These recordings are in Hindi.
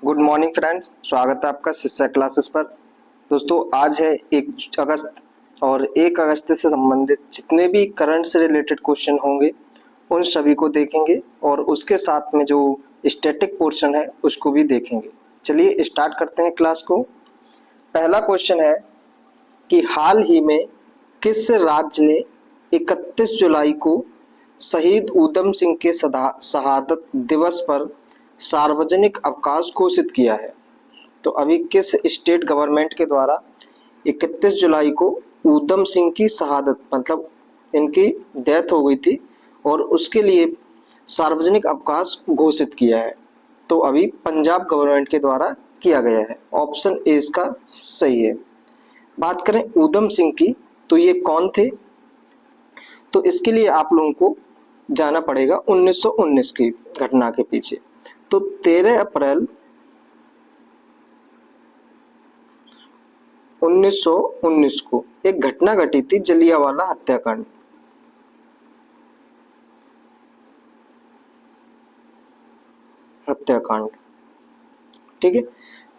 गुड मॉर्निंग फ्रेंड्स, स्वागत है आपका शिक्षा क्लासेस पर। दोस्तों, आज है 1 अगस्त और 1 अगस्त से संबंधित जितने भी करंट से रिलेटेड क्वेश्चन होंगे उन सभी को देखेंगे और उसके साथ में जो स्टैटिक पोर्शन है उसको भी देखेंगे। चलिए स्टार्ट करते हैं क्लास को। पहला क्वेश्चन है कि हाल ही में किस राज्य ने 31 जुलाई को शहीद ऊधम सिंह के शहादत दिवस पर सार्वजनिक अवकाश घोषित किया है। तो अभी किस स्टेट गवर्नमेंट के द्वारा 31 जुलाई को ऊधम सिंह की शहादत मतलब इनकी डेथ हो गई थी और उसके लिए सार्वजनिक अवकाश घोषित किया है? तो अभी पंजाब गवर्नमेंट के द्वारा किया गया है। ऑप्शन ए इसका सही है। बात करें ऊधम सिंह की, तो ये कौन थे? तो इसके लिए आप लोगों को जाना पड़ेगा 1919 की घटना के पीछे। तो 13 अप्रैल 1919 को एक घटना घटी थी, जलियांवाला हत्याकांड। ठीक है,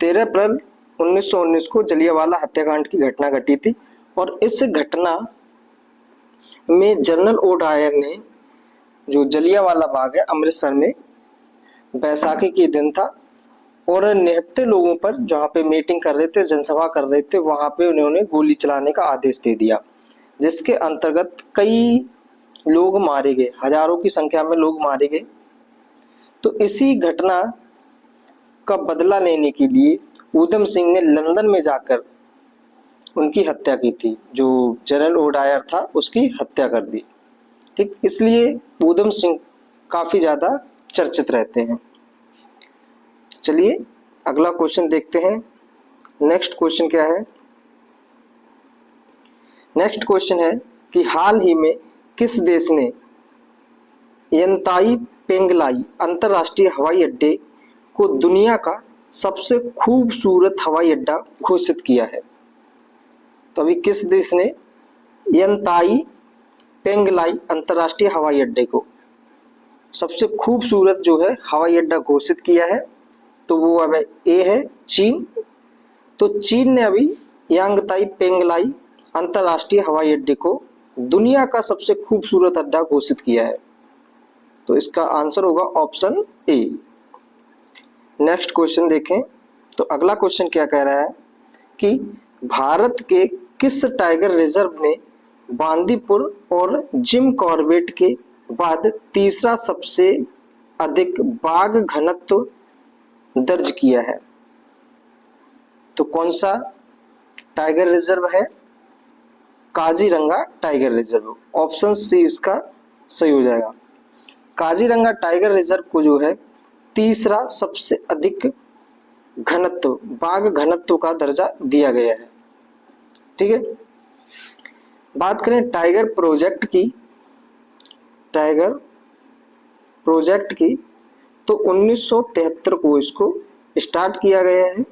13 अप्रैल 1919 को जलियांवाला हत्याकांड की घटना घटी थी और इस घटना में जनरल ओ डायर ने, जो जलियांवाला बाग है अमृतसर में, बैसाखी के दिन था और निहत्थे लोगों पर जहाँ पे मीटिंग कर रहे थे, जनसभा कर रहे थे, वहां पे उन्होंने गोली चलाने का आदेश दे दिया, जिसके अंतर्गत कई लोग मारे गए, हजारों की संख्या में लोग मारे गए। तो इसी घटना का बदला लेने के लिए ऊधम सिंह ने लंदन में जाकर उनकी हत्या की थी। जो जनरल ओ डायर था उसकी हत्या कर दी। ठीक, इसलिए ऊधम सिंह काफी ज्यादा चर्चित रहते हैं। चलिए अगला क्वेश्चन देखते हैं। नेक्स्ट क्वेश्चन क्या है? नेक्स्ट क्वेश्चन है कि हाल ही में किस देश ने यंताई पेंगलाई अंतरराष्ट्रीय हवाई अड्डे को दुनिया का सबसे खूबसूरत हवाई अड्डा घोषित किया है? तो अभी किस देश ने यंताई पेंगलाई अंतरराष्ट्रीय हवाई अड्डे को सबसे खूबसूरत जो है हवाई अड्डा घोषित किया है? तो वो अब ए है चीन। तो चीन ने अभी यांगताई पेंगलाई अंतरराष्ट्रीय हवाई अड्डे को दुनिया का सबसे खूबसूरत अड्डा घोषित किया है। तो इसका आंसर होगा ऑप्शन ए। नेक्स्ट क्वेश्चन देखें। तो अगला क्वेश्चन क्या कह रहा है कि भारत के किस टाइगर रिजर्व ने बांदीपुर और जिम कॉर्बेट के बाद तीसरा सबसे अधिक बाघ घनत्व दर्ज किया है? तो कौन सा टाइगर रिजर्व है? Kaziranga tiger reserve. Option C इसका सही हो जाएगा। काजीरंगा टाइगर रिजर्व को जो है तीसरा सबसे अधिक घनत्व, बाघ घनत्व का दर्जा दिया गया है। ठीक है, बात करें टाइगर प्रोजेक्ट की, तो 1973 को इसको स्टार्ट किया गया है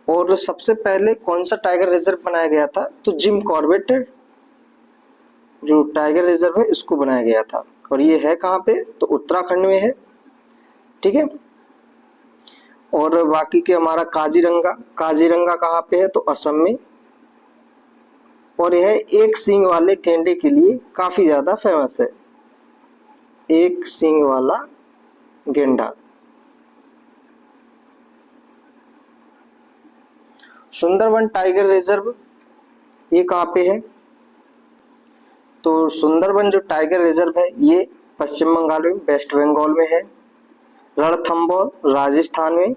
और सबसे पहले कौन सा टाइगर रिजर्व बनाया गया था? तो जिम कॉर्बेट जो टाइगर रिजर्व है इसको बनाया गया था और ये है कहाँ पे? तो उत्तराखंड में है। ठीक है, और बाकी के हमारा काजीरंगा कहाँ पे है? तो असम में। और यह एक सींग वाले गैंडे के लिए काफी ज्यादा फेमस है। एक सींग वाला गेंडा। सुंदरबन टाइगर रिजर्व ये कहाँ पे है? तो सुंदरबन जो टाइगर रिजर्व है ये पश्चिम बंगाल में, वेस्ट बंगाल में है। रणथंभौर राजस्थान में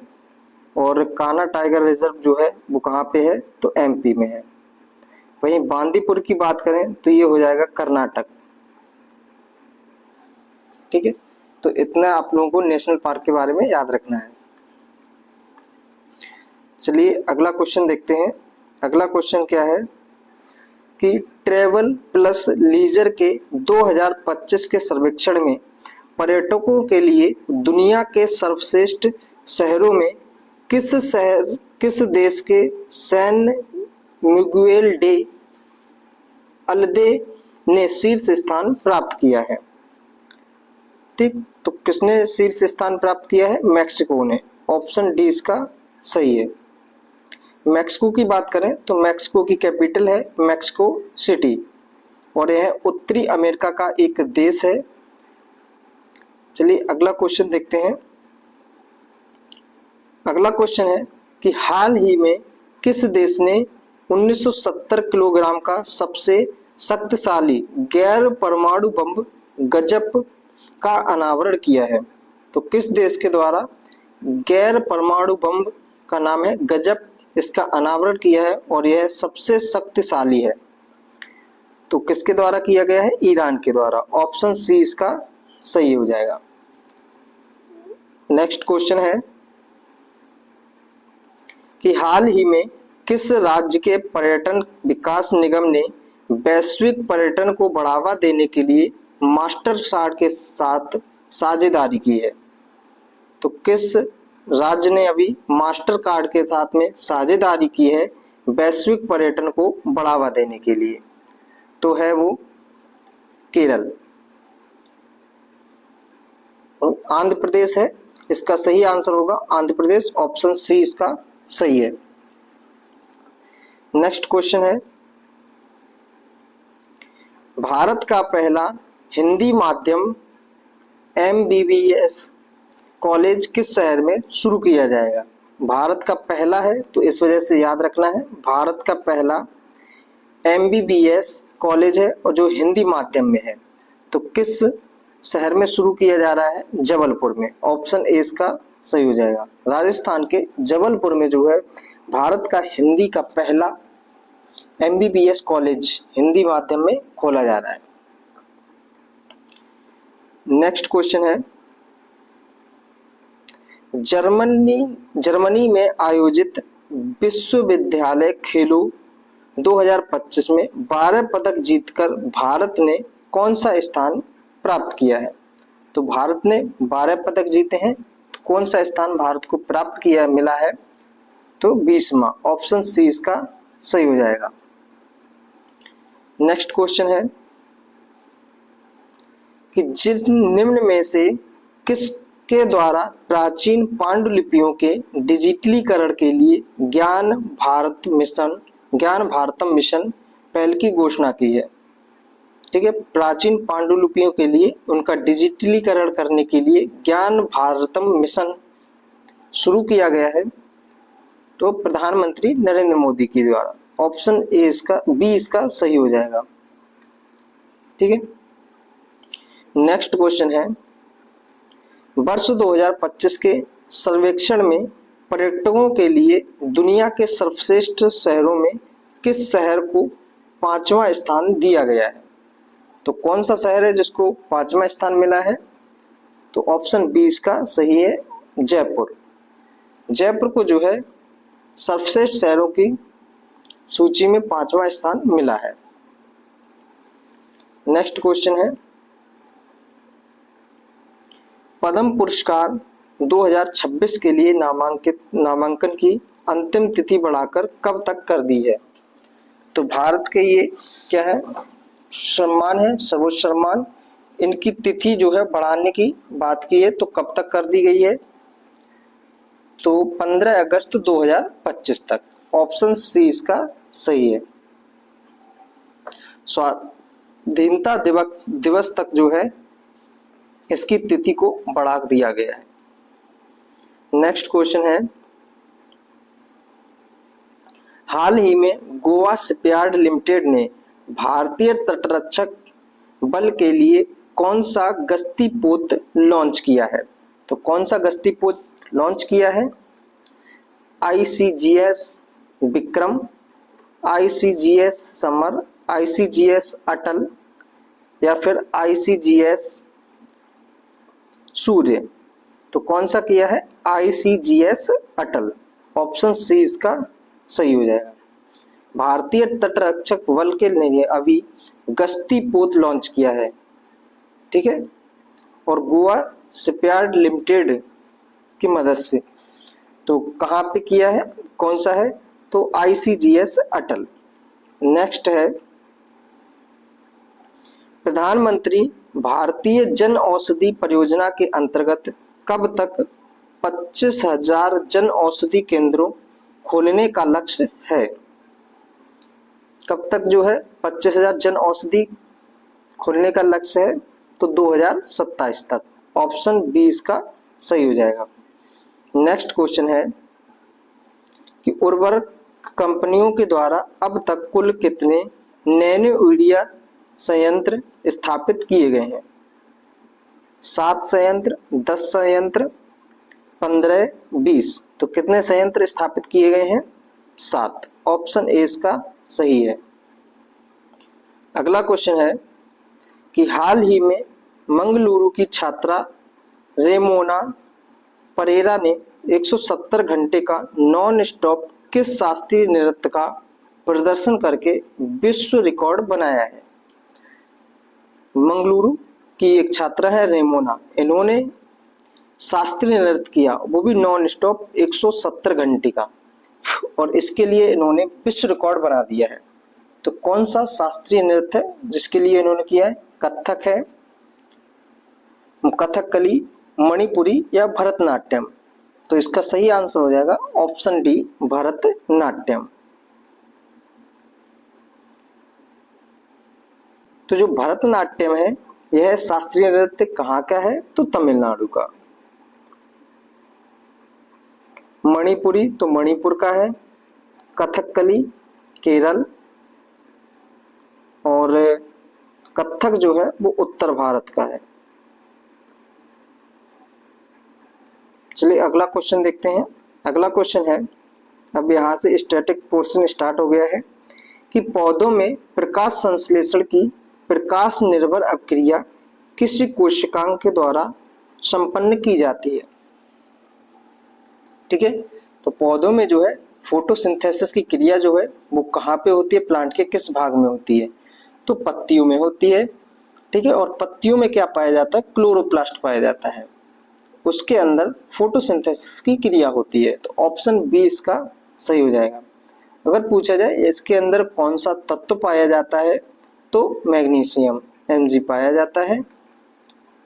और कान्हा टाइगर रिजर्व जो है वो कहाँ पे है? तो एमपी में है। वहीं बांदीपुर की बात करें तो ये हो जाएगा कर्नाटक। ठीक है, तो इतना आप लोगों को नेशनल पार्क के बारे में याद रखना है। चलिए अगला क्वेश्चन देखते हैं। अगला क्वेश्चन क्या है कि ट्रेवल प्लस लीजर के 2025 के सर्वेक्षण में पर्यटकों के लिए दुनिया के सर्वश्रेष्ठ शहरों में किस देश के सैन मिगुएल डे अल्दे ने शीर्ष स्थान प्राप्त किया है? ठीक, तो किसने शीर्ष स्थान प्राप्त किया है? मैक्सिको ने। ऑप्शन डी इसका सही है। मैक्सिको की बात करें तो मैक्सिको की कैपिटल है मैक्सिको सिटी और यह उत्तरी अमेरिका का एक देश है। चलिए अगला क्वेश्चन देखते हैं। अगला क्वेश्चन है कि हाल ही में किस देश ने 1970 किलोग्राम का सबसे शक्तिशाली गैर परमाणु बम गजप का अनावरण किया है। तो किस देश के द्वारा गैर परमाणु बम का नाम है गजप, इसका अनावरण किया है और यह सबसे शक्तिशाली है। तो किसके द्वारा किया गया है? ईरान के द्वारा। ऑप्शन सी इसका सही हो जाएगा। नेक्स्ट क्वेश्चन है कि हाल ही में किस राज्य के पर्यटन विकास निगम ने वैश्विक पर्यटन को बढ़ावा देने के लिए मास्टर कार्ड के साथ साझेदारी की है। तो किस राज्य ने अभी मास्टर कार्ड के साथ में साझेदारी की है वैश्विक पर्यटन को बढ़ावा देने के लिए? तो है वो केरल। आंध्र प्रदेश है, इसका सही आंसर होगा आंध्र प्रदेश। ऑप्शन सी इसका सही है। नेक्स्ट क्वेश्चन है भारत का पहला हिंदी माध्यम MBBS कॉलेज किस शहर में शुरू किया जाएगा? भारत का पहला है तो इस वजह से याद रखना है, भारत का पहला MBBS कॉलेज है और जो हिंदी माध्यम में है। तो किस शहर में शुरू किया जा रहा है? जबलपुर में। ऑप्शन ए इसका सही हो जाएगा। राजस्थान के जबलपुर में जो है भारत का हिंदी का पहला MBBS कॉलेज हिंदी माध्यम में खोला जा रहा है। नेक्स्ट क्वेश्चन है जर्मनी में आयोजित विश्वविद्यालय खेलों 2025 में 12 पदक जीतकर भारत ने कौन सा स्थान प्राप्त किया है? तो भारत ने 12 पदक जीते हैं, तो कौन सा स्थान भारत को प्राप्त किया मिला है? तो 20वां। ऑप्शन सी इसका सही हो जाएगा। नेक्स्ट क्वेश्चन है कि जिन निम्न में से किसके द्वारा प्राचीन पांडुलिपियों के डिजिटलीकरण के लिए ज्ञान भारतम मिशन पहल की घोषणा की है? ठीक है, प्राचीन पांडुलिपियों के लिए उनका डिजिटलीकरण करने के लिए ज्ञान भारतम मिशन शुरू किया गया है। तो प्रधानमंत्री नरेंद्र मोदी के द्वारा। ऑप्शन ए इसका बी इसका सही हो जाएगा। ठीक है। नेक्स्ट क्वेश्चन है वर्ष 2025 के सर्वेक्षण में पर्यटकों के लिए दुनिया के सर्वश्रेष्ठ शहरों में किस शहर को 5वां स्थान दिया गया है? तो कौन सा शहर है जिसको 5वां स्थान मिला है? तो ऑप्शन बी इसका सही है, जयपुर। जयपुर को जो है सर्वश्रेष्ठ शहरों की सूची में 5वां स्थान मिला है। नेक्स्ट क्वेश्चन है पद्म पुरस्कार 2026 के लिए नामांकन की अंतिम तिथि बढ़ाकर कब तक कर दी है? तो भारत के ये क्या है, सम्मान है, सर्वोच्च सम्मान। इनकी तिथि जो है बढ़ाने की बात की है, तो कब तक कर दी गई है? तो 15 अगस्त 2025 तक। ऑप्शन सी इसका सही है। स्वाधीनता दिवस तक जो है इसकी तिथि को बढ़ा दिया गया है। नेक्स्ट क्वेश्चन है हाल ही में गोवा शिपयार्ड लिमिटेड ने भारतीय तटरक्षक बल के लिए कौन सा गश्ती पोत लॉन्च किया है? तो कौन सा गश्ती पोत लॉन्च किया है? ICGS Vikram, ICGS summer, ICGS अटल या फिर ICGS सूर्य। तो कौन सा किया है? ICGS अटल। ऑप्शन सी इसका सही हो जाएगा। भारतीय तटरक्षक बल के लिए अभी गश्ती पोत लॉन्च किया है। ठीक है, और गोवा शिपयार्ड लिमिटेड की मदद से। तो कहाँ पे किया है, कौन सा है? तो ICGS अटल। नेक्स्ट है प्रधानमंत्री भारतीय जन औषधि परियोजना के अंतर्गत कब तक 25,000 जन औषधि केंद्रों खोलने का लक्ष्य है। कब तक जो है 25,000 जन औषधि खोलने का लक्ष्य है? तो 2027 तक। ऑप्शन बी इसका सही हो जाएगा। नेक्स्ट क्वेश्चन है कि उर्वरक कंपनियों के द्वारा अब तक कुल कितने नैनो यूरिया संयंत्र स्थापित किए गए हैं? 7 संयंत्र, 10 संयंत्र, 15, 20। तो कितने संयंत्र स्थापित किए गए हैं? 7। ऑप्शन ए इसका सही है। अगला क्वेश्चन है कि हाल ही में मंगलुरु की छात्रा रेमोना परेरा ने 170 घंटे का नॉन स्टॉप किस शास्त्रीय नृत्य का प्रदर्शन करके विश्व रिकॉर्ड बनाया है? मंगलुरु की एक छात्रा है रेमोना, इन्होंने शास्त्रीय नृत्य किया, वो भी नॉन स्टॉप 170 घंटे का, और इसके लिए इन्होंने विश्व रिकॉर्ड बना दिया है। तो कौन सा शास्त्रीय नृत्य है जिसके लिए इन्होंने किया है? कथक है, कथकली, मणिपुरी या भरतनाट्यम? तो इसका सही आंसर हो जाएगा ऑप्शन डी, भरतनाट्यम। तो जो भरतनाट्यम है यह शास्त्रीय नृत्य कहाँ का है? तो तमिलनाडु का। मणिपुरी तो मणिपुर का है, कथकली केरल, और कथक जो है वो उत्तर भारत का है। चलिए अगला क्वेश्चन देखते हैं। अगला क्वेश्चन है, अब यहाँ से स्टैटिक पोर्शन स्टार्ट हो गया है कि पौधों में प्रकाश संश्लेषण की प्रकाश निर्भर अभिक्रिया किस कोशिकांग के द्वारा संपन्न की जाती है? ठीक है, तो पौधों में जो है फोटोसिंथेसिस की क्रिया जो है वो कहाँ पे होती है? प्लांट के किस भाग में होती है? तो पत्तियों में होती है। ठीक है, और पत्तियों में क्या पाया जाता है? क्लोरोप्लास्ट पाया जाता है, उसके अंदर फोटोसिंथेसिस की क्रिया होती है। तो ऑप्शन बी इसका सही हो जाएगा। अगर पूछा जाए इसके अंदर कौन सा तत्व पाया जाता है, तो मैग्नीशियम Mg पाया जाता है,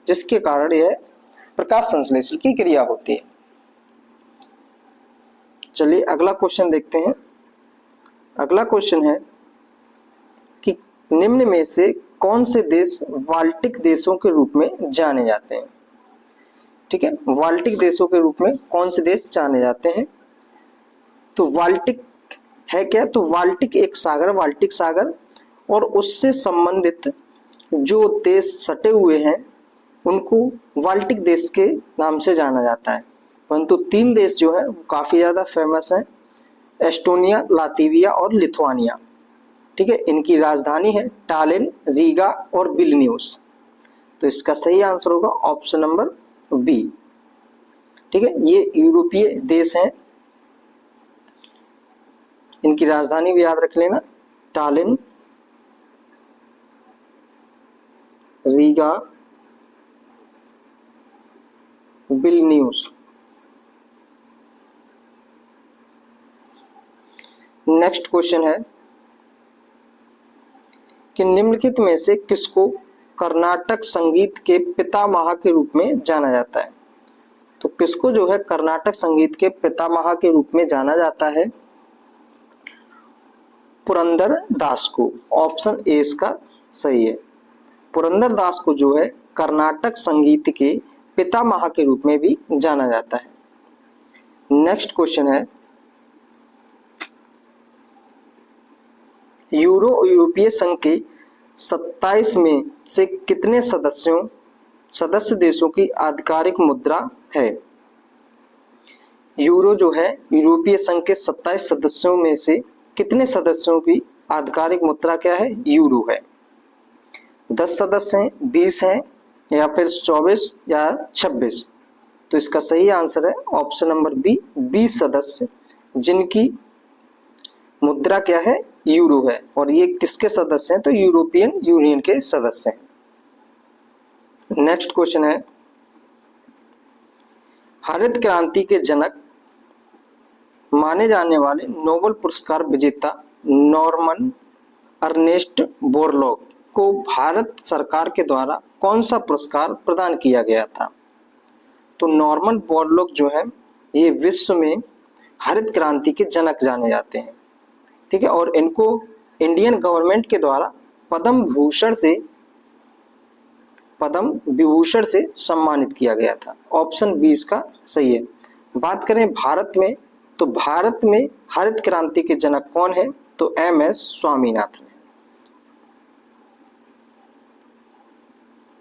जिसके कारण यह प्रकाश संश्लेषण की क्रिया होती है। चलिए अगला क्वेश्चन देखते हैं। अगला क्वेश्चन है कि निम्न में से कौन से देश बाल्टिक देशों के रूप में जाने जाते हैं? ठीक है, बाल्टिक देशों के रूप में कौन से देश जाने जाते हैं? तो बाल्टिक है क्या? तो बाल्टिक एक सागर, बाल्टिक सागर, और उससे संबंधित जो देश सटे हुए हैं उनको बाल्टिक देश के नाम से जाना जाता है। परंतु 3 देश जो है वो काफी ज्यादा फेमस हैं, एस्टोनिया, लातविया और लिथुआनिया। ठीक है, इनकी राजधानी है टालिन, रीगा और विल्नियूस। तो इसका सही आंसर होगा ऑप्शन नंबर बी। ठीक है, ये यूरोपीय देश हैं, इनकी राजधानी भी याद रख लेना, टालिन, रीगा, विल्नियूस। नेक्स्ट क्वेश्चन है कि निम्नलिखित में से किसको कर्नाटक संगीत के पितामह के रूप में जाना जाता है? तो किसको जो है कर्नाटक संगीत के पितामह के रूप में जाना जाता है? पुरंदर दास को। ऑप्शन ए इसका सही है। पुरंदर दास को जो है कर्नाटक संगीत के पितामह के रूप में भी जाना जाता है। नेक्स्ट क्वेश्चन है, यूरोपीय संघ के 27 में से कितने सदस्य देशों की आधिकारिक मुद्रा है? यूरो जो है यूरोपीय संघ के 27 सदस्यों में से कितने सदस्यों की आधिकारिक मुद्रा क्या है? यूरो है। 10 सदस्य हैं, 20 हैं, या फिर 24 या 26? तो इसका सही आंसर है ऑप्शन नंबर बी, 20 सदस्य जिनकी मुद्रा क्या है? यूरो है। और ये किसके सदस्य हैं? तो यूरोपियन यूनियन के सदस्य हैं। नेक्स्ट क्वेश्चन है, हरित क्रांति के जनक माने जाने वाले नोबेल पुरस्कार विजेता नॉर्मन अर्नेस्ट बोरलॉग को भारत सरकार के द्वारा कौन सा पुरस्कार प्रदान किया गया था? तो नॉर्मन बोरलॉग जो है ये विश्व में हरित क्रांति के जनक जाने जाते हैं। ठीक है, और इनको इंडियन गवर्नमेंट के द्वारा पद्म विभूषण से सम्मानित किया गया था। ऑप्शन 20 का सही है। बात करें भारत में, तो भारत में हरित क्रांति के जनक कौन है? तो एम एस स्वामीनाथन।